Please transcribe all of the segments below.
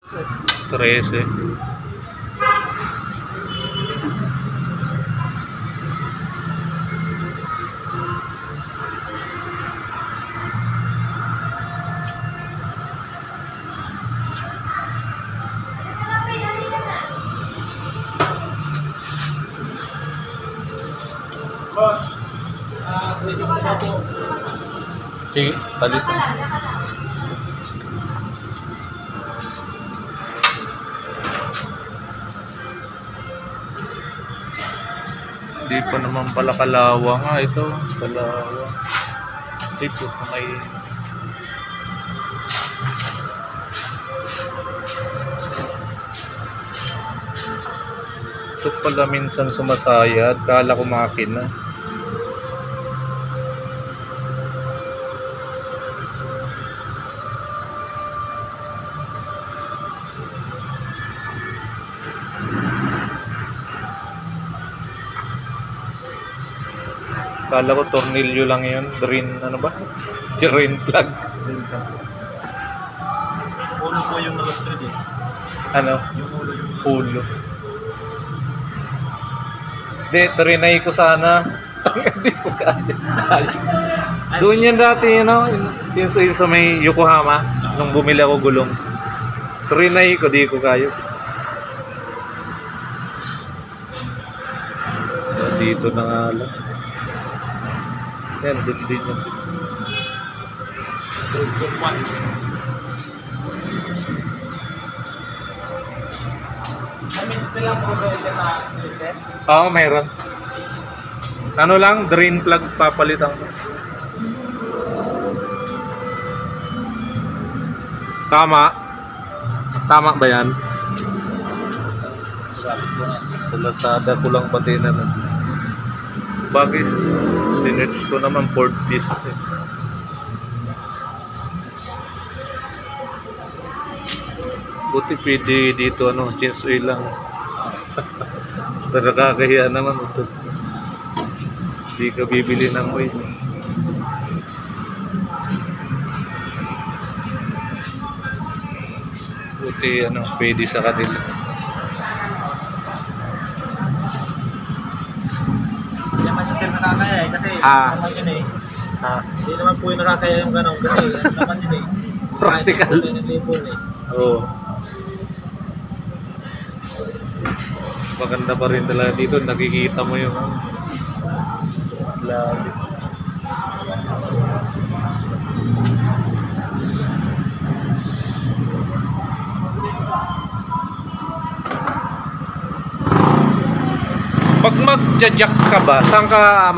13. Sige, palit. Hindi pa naman pala kalawang nga ito. Kalawang. Dito na may ito pala minsan sumasayad. Kala ko makina. Kala ko tornilyo lang yun. Drain, ano ba? Drain plug. Ulo po yung nalustrid eh. Ano? Yung ulo yung Ulo. Hindi, trinay ko sana. Hindi ko kaya. Doon yan dati, yung sa may Yokohama. Nung bumili ako gulong. Trinay ko, di ko kaya. Dito na nga lang. Yan, din yan. Oo, mayroon. Ano lang, drain plug papalitan ko. Tama. Tama ba yan? Sa Lazada ko lang pati na lang. Bagay, sinerch ko naman port list eh. Buti pwede dito change oil lang. Pero kakahiya naman ito. Hindi ka bibili ng oil. Buti pwede sa kanila. Hindi naman siya sir nakakaya eh. Kasi naman yun eh. Hindi naman po yung nakakaya yung ganun. Kasi naman yun eh. Practical. Oo. Mas maganda pa rin talaga dito. Nakikita mo yung labi. Pag mag-jack ka ba, saan ka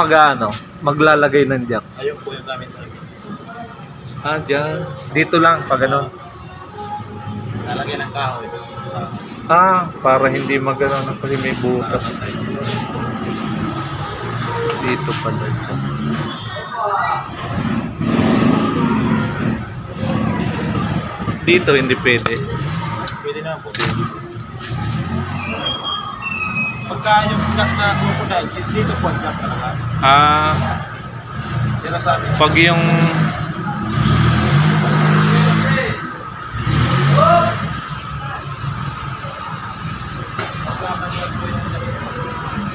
maglalagay ng jack? Ayun po yung gamit namin. Dyan. Dito lang, pag Lalagyan ng kahoy. para hindi kasi may butas. Dito pala ito. Dito hindi pwede. Pwede naman po. Pagka yung jack na crocodile, dito po ang jack talaga. Pero sa amin, Pag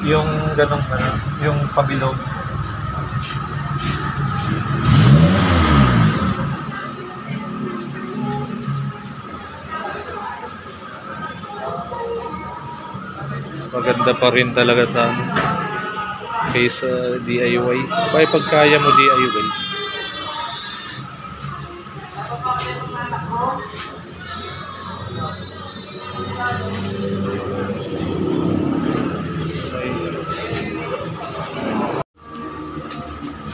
yung ganong yung pabilog. Maganda pa rin talaga sa kaysa DIY. Kaya pag kaya mo DIY.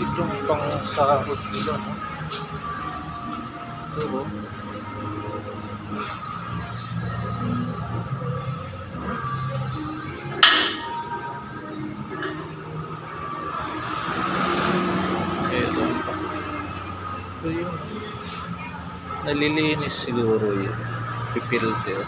Itong pang sahod nila, no? Ito, oh. Ito yun. Nalilinis siguro yun. Pipilter.